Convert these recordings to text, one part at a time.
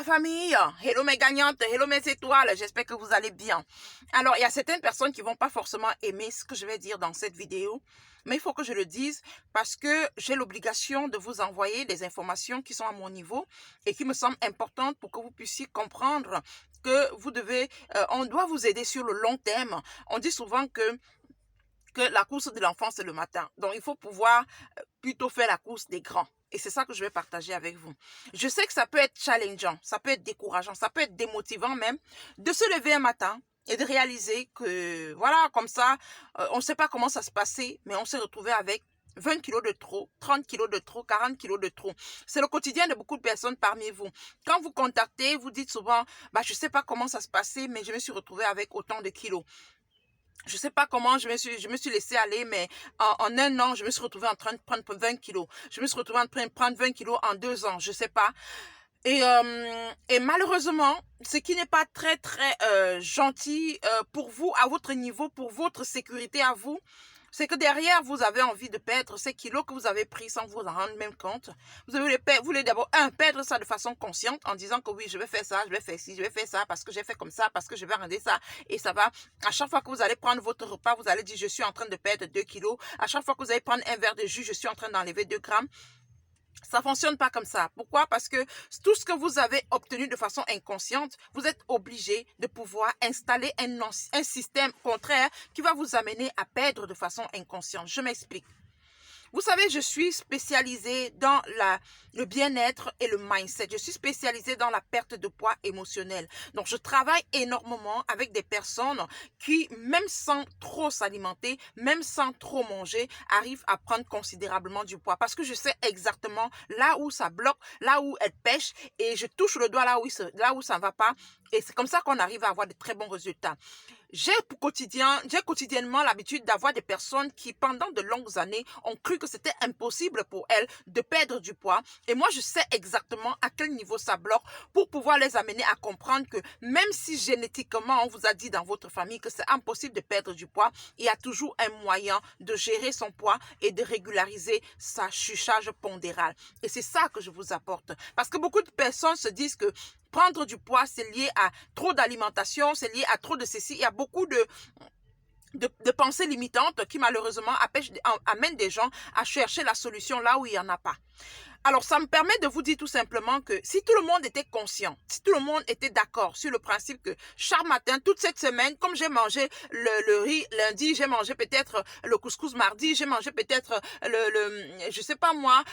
la famille, hello mes gagnantes, hello mes étoiles, j'espère que vous allez bien. Alors, il y a certaines personnes qui vont pas forcément aimer ce que je vais dire dans cette vidéo, mais il faut que je le dise parce que j'ai l'obligation de vous envoyer des informations qui sont à mon niveau et qui me semblent importantes pour que vous puissiez comprendre que vous devez, on doit vous aider sur le long terme. On dit souvent que la course de l'enfant, c'est le matin. Donc, il faut pouvoir plutôt faire la course des grands. Et c'est ça que je vais partager avec vous. Je sais que ça peut être challengeant, ça peut être décourageant, ça peut être démotivant même, de se lever un matin et de réaliser que, voilà, comme ça, on ne sait pas comment ça se passait, mais on s'est retrouvé avec 20 kilos de trop, 30 kilos de trop, 40 kilos de trop. C'est le quotidien de beaucoup de personnes parmi vous. Quand vous contactez, vous dites souvent, je ne sais pas comment ça se passait, mais je me suis retrouvée avec autant de kilos. Je sais pas comment je me suis laissé aller, mais en un an, je me suis retrouvée en train de prendre 20 kilos. Je me suis retrouvée en train de prendre 20 kilos en 2 ans, je sais pas. Et malheureusement, ce qui n'est pas très gentil pour vous, à votre niveau, pour votre sécurité à vous, c'est que derrière, vous avez envie de perdre ces kilos que vous avez pris sans vous en rendre même compte. Vous voulez d'abord, perdre ça de façon consciente en disant que oui, je vais faire ça, je vais faire ci, je vais faire ça parce que j'ai fait comme ça, parce que je vais rendre ça et ça va. À chaque fois que vous allez prendre votre repas, vous allez dire je suis en train de perdre 2 kilos. À chaque fois que vous allez prendre un verre de jus, je suis en train d'enlever 2 grammes. Ça fonctionne pas comme ça. Pourquoi? Parce que tout ce que vous avez obtenu de façon inconsciente, vous êtes obligé de pouvoir installer un système contraire qui va vous amener à perdre de façon inconsciente. Je m'explique. Vous savez, je suis spécialisée dans le bien-être et le mindset. Je suis spécialisée dans la perte de poids émotionnel. Donc, je travaille énormément avec des personnes qui, même sans trop s'alimenter, même sans trop manger, arrivent à prendre considérablement du poids. Parce que je sais exactement là où ça bloque, là où elles pêchent et je touche le doigt là où ça ne va pas. Et c'est comme ça qu'on arrive à avoir de très bons résultats. J'ai quotidiennement l'habitude d'avoir des personnes qui, pendant de longues années, ont cru que c'était impossible pour elles de perdre du poids. Et moi, je sais exactement à quel niveau ça bloque pour pouvoir les amener à comprendre que même si génétiquement, on vous a dit dans votre famille que c'est impossible de perdre du poids, il y a toujours un moyen de gérer son poids et de régulariser sa chuchage pondérale. Et c'est ça que je vous apporte. Parce que beaucoup de personnes se disent que prendre du poids, c'est lié à trop d'alimentation, c'est lié à trop de ceci. Il y a beaucoup de pensées limitantes qui malheureusement amènent des gens à chercher la solution là où il n'y en a pas. Alors, ça me permet de vous dire tout simplement que si tout le monde était conscient, si tout le monde était d'accord sur le principe que chaque matin, toute cette semaine, comme j'ai mangé le riz lundi, j'ai mangé peut-être le couscous mardi, j'ai mangé peut-être je sais pas moi,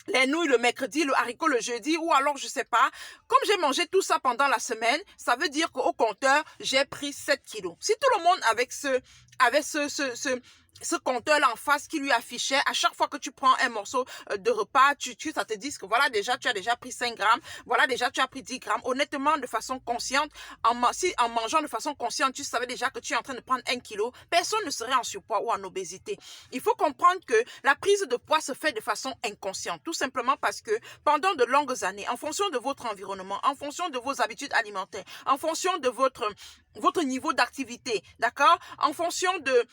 les nouilles le mercredi, le haricot le jeudi, ou alors je sais pas. Comme j'ai mangé tout ça pendant la semaine, ça veut dire qu'au compteur, j'ai pris 7 kilos. Si tout le monde avait ce compteur-là en face qui lui affichait, à chaque fois que tu prends un morceau de repas, ça te dit que voilà, déjà, tu as déjà pris 5 grammes, voilà, déjà, tu as pris 10 grammes. Honnêtement, de façon consciente, en mangeant de façon consciente, tu savais déjà que tu es en train de prendre 1 kilo, personne ne serait en surpoids ou en obésité. Il faut comprendre que la prise de poids se fait de façon inconsciente, tout simplement parce que pendant de longues années, en fonction de votre environnement, en fonction de vos habitudes alimentaires, en fonction de votre niveau d'activité, d'accord, en fonction de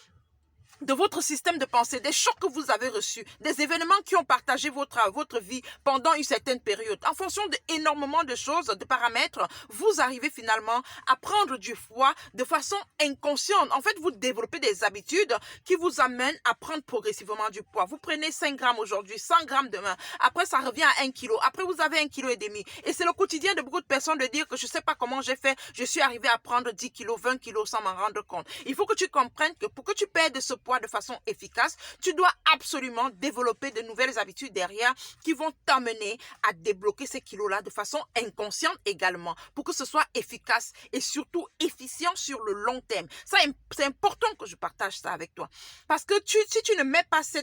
votre système de pensée, des chocs que vous avez reçus, des événements qui ont partagé votre vie pendant une certaine période. En fonction d'énormément de choses, de paramètres, vous arrivez finalement à prendre du poids de façon inconsciente. En fait, vous développez des habitudes qui vous amènent à prendre progressivement du poids. Vous prenez 5 grammes aujourd'hui, 100 grammes demain. Après, ça revient à 1 kilo. Après, vous avez 1,5 kg. Et c'est le quotidien de beaucoup de personnes de dire que je ne sais pas comment j'ai fait. Je suis arrivé à prendre 10 kilos, 20 kilos sans m'en rendre compte. Il faut que tu comprennes que pour que tu perdes ce poids de façon efficace, tu dois absolument développer de nouvelles habitudes derrière qui vont t'amener à débloquer ces kilos-là de façon inconsciente également pour que ce soit efficace et surtout efficient sur le long terme. Ça, c'est important que je partage ça avec toi. Parce que si tu ne mets pas ce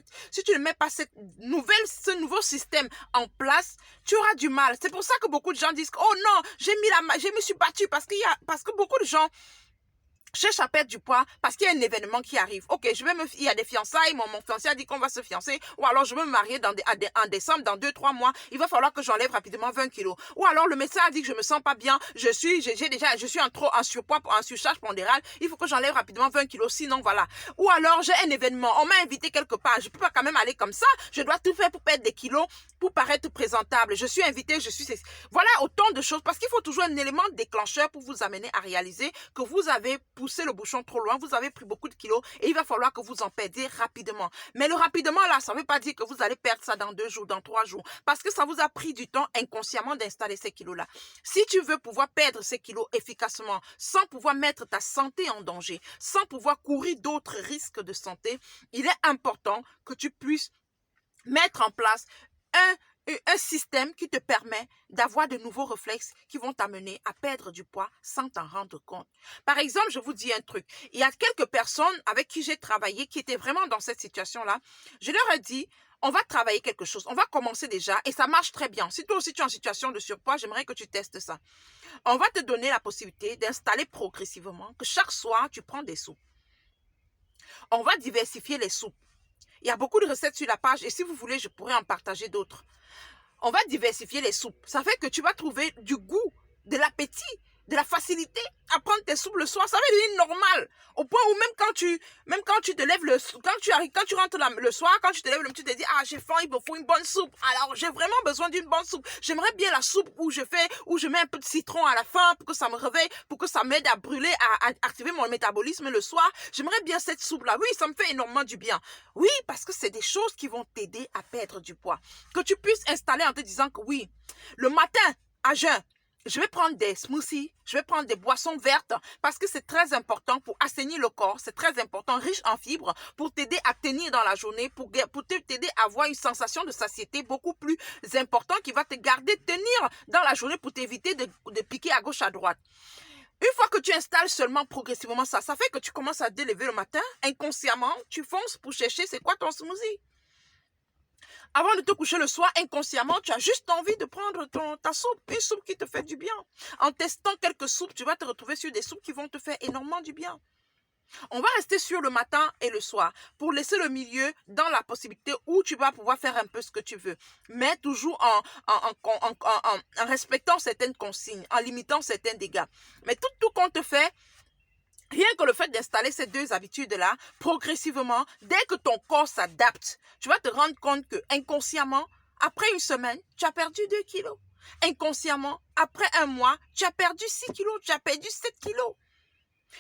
nouveau système en place, tu auras du mal. C'est pour ça que beaucoup de gens disent, oh non, je me suis battue parce que beaucoup de gens cherche à perdre du poids parce qu'il y a un événement qui arrive. Ok, il y a des fiançailles, mon fiancé a dit qu'on va se fiancer, ou alors je veux me marier en décembre, dans 2-3 mois, il va falloir que j'enlève rapidement 20 kilos. Ou alors le médecin a dit que je me sens pas bien, je suis en surpoids, en surcharge pondérale, il faut que j'enlève rapidement 20 kilos, sinon voilà. Ou alors j'ai un événement, on m'a invité quelque part, je peux pas quand même aller comme ça, je dois tout faire pour perdre des kilos, pour paraître présentable. Je suis invitée, Voilà autant de choses, parce qu'il faut toujours un élément déclencheur pour vous amener à réaliser que vous avez poussé le bouchon trop loin, vous avez pris beaucoup de kilos et il va falloir que vous en perdiez rapidement. Mais le rapidement là, ça ne veut pas dire que vous allez perdre ça dans 2 jours, dans 3 jours, parce que ça vous a pris du temps inconsciemment d'installer ces kilos-là. Si tu veux pouvoir perdre ces kilos efficacement, sans pouvoir mettre ta santé en danger, sans pouvoir courir d'autres risques de santé, il est important que tu puisses mettre en place un système qui te permet d'avoir de nouveaux réflexes qui vont t'amener à perdre du poids sans t'en rendre compte. Par exemple, je vous dis un truc. Il y a quelques personnes avec qui j'ai travaillé qui étaient vraiment dans cette situation-là. Je leur ai dit, on va travailler quelque chose. On va commencer déjà et ça marche très bien. Si toi aussi tu es en situation de surpoids, j'aimerais que tu testes ça. On va te donner la possibilité d'installer progressivement que chaque soir, tu prends des soupes. On va diversifier les soupes. Il y a beaucoup de recettes sur la page et si vous voulez, je pourrais en partager d'autres. On va diversifier les soupes. Ça fait que tu vas trouver du goût, de l'appétit, de la facilité à prendre tes soupes le soir. Ça va devenir normal. Au point où même quand tu te lèves quand tu rentres le soir, quand tu te lèves, tu te dis, ah, j'ai faim, il me faut une bonne soupe. Alors, j'ai vraiment besoin d'une bonne soupe. J'aimerais bien la soupe où je mets un peu de citron à la fin pour que ça me réveille, pour que ça m'aide à brûler, à activer mon métabolisme le soir. J'aimerais bien cette soupe-là. Oui, ça me fait énormément du bien. Oui, parce que c'est des choses qui vont t'aider à perdre du poids. Que tu puisses installer en te disant que oui, le matin, à jeun, je vais prendre des smoothies, je vais prendre des boissons vertes parce que c'est très important pour assainir le corps, c'est très important, riche en fibres, pour t'aider à tenir dans la journée, pour t'aider à avoir une sensation de satiété beaucoup plus importante qui va te garder tenir dans la journée pour t'éviter de piquer à gauche, à droite. Une fois que tu installes seulement progressivement ça fait que tu commences à te lever le matin, inconsciemment, tu fonces pour chercher c'est quoi ton smoothie. Avant de te coucher le soir, inconsciemment, tu as juste envie de prendre ta soupe, une soupe qui te fait du bien. En testant quelques soupes, tu vas te retrouver sur des soupes qui vont te faire énormément du bien. On va rester sur le matin et le soir pour laisser le milieu dans la possibilité où tu vas pouvoir faire un peu ce que tu veux, mais toujours en respectant certaines consignes, en limitant certains dégâts. Mais tout compte fait, rien que le fait d'installer ces 2 habitudes-là, progressivement, dès que ton corps s'adapte, tu vas te rendre compte que inconsciemment, après une semaine, tu as perdu 2 kilos. Inconsciemment, après un mois, tu as perdu 6 kilos, tu as perdu 7 kilos.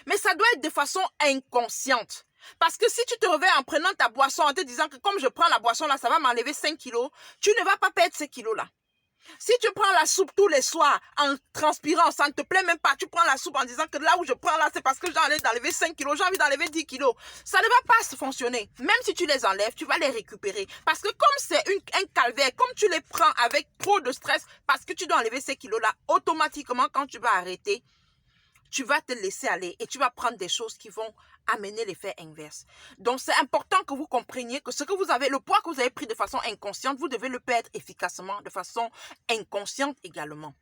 Mais ça doit être de façon inconsciente. Parce que si tu te réveilles en prenant ta boisson, en te disant que comme je prends la boisson là, ça va m'enlever 5 kilos, tu ne vas pas perdre ces kilos-là. Si tu prends la soupe tous les soirs en transpirant, ça ne te plaît même pas, tu prends la soupe en disant que là où je prends là, c'est parce que j'ai envie d'enlever 5 kilos, j'ai envie d'enlever 10 kilos. Ça ne va pas fonctionner. Même si tu les enlèves, tu vas les récupérer. Parce que comme c'est un calvaire, comme tu les prends avec trop de stress, parce que tu dois enlever ces kilos-là, automatiquement, quand tu vas arrêter, tu vas te laisser aller et tu vas prendre des choses qui vont amener l'effet inverse. Donc, c'est important que vous compreniez que le poids que vous avez pris de façon inconsciente, vous devez le perdre efficacement de façon inconsciente également.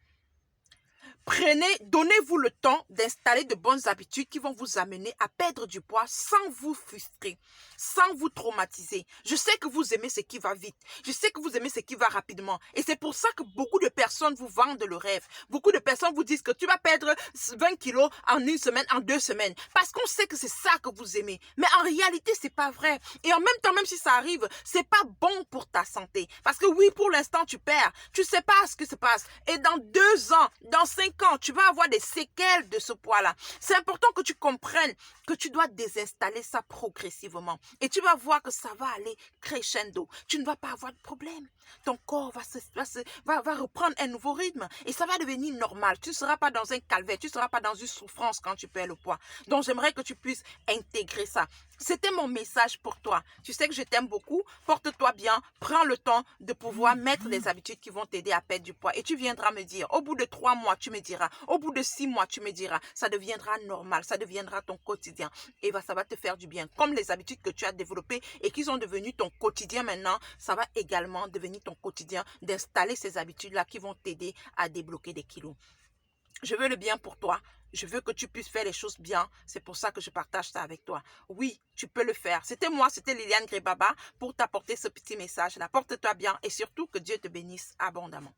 Donnez-vous le temps d'installer de bonnes habitudes qui vont vous amener à perdre du poids sans vous frustrer, sans vous traumatiser. Je sais que vous aimez ce qui va vite. Je sais que vous aimez ce qui va rapidement. Et c'est pour ça que beaucoup de personnes vous vendent le rêve. Beaucoup de personnes vous disent que tu vas perdre 20 kilos en 1 semaine, en 2 semaines. Parce qu'on sait que c'est ça que vous aimez. Mais en réalité, c'est pas vrai. Et en même temps, même si ça arrive, c'est pas bon pour ta santé. Parce que oui, pour l'instant, tu perds. Tu sais pas ce qui se passe. Et dans 2 ans, dans 5 ans, tu vas avoir des séquelles de ce poids-là. C'est important que tu comprennes que tu dois désinstaller ça progressivement. Et tu vas voir que ça va aller crescendo. Tu ne vas pas avoir de problème. Ton corps va reprendre un nouveau rythme. Et ça va devenir normal. Tu ne seras pas dans un calvaire. Tu ne seras pas dans une souffrance quand tu perds le poids. Donc, j'aimerais que tu puisses intégrer ça. C'était mon message pour toi. Tu sais que je t'aime beaucoup. Porte-toi bien. Prends le temps de pouvoir mettre des habitudes qui vont t'aider à perdre du poids. Et tu viendras me dire, au bout de 3 mois, tu me diras, au bout de 6 mois, tu me diras, ça deviendra normal, ça deviendra ton quotidien. Et ça va te faire du bien. Comme les habitudes que tu as développées et qui sont devenues ton quotidien maintenant, ça va également devenir ton quotidien d'installer ces habitudes-là qui vont t'aider à débloquer des kilos. Je veux le bien pour toi. Je veux que tu puisses faire les choses bien. C'est pour ça que je partage ça avec toi. Oui, tu peux le faire. C'était moi, c'était Liliane Grébaba pour t'apporter ce petit message. Porte-toi bien et surtout que Dieu te bénisse abondamment.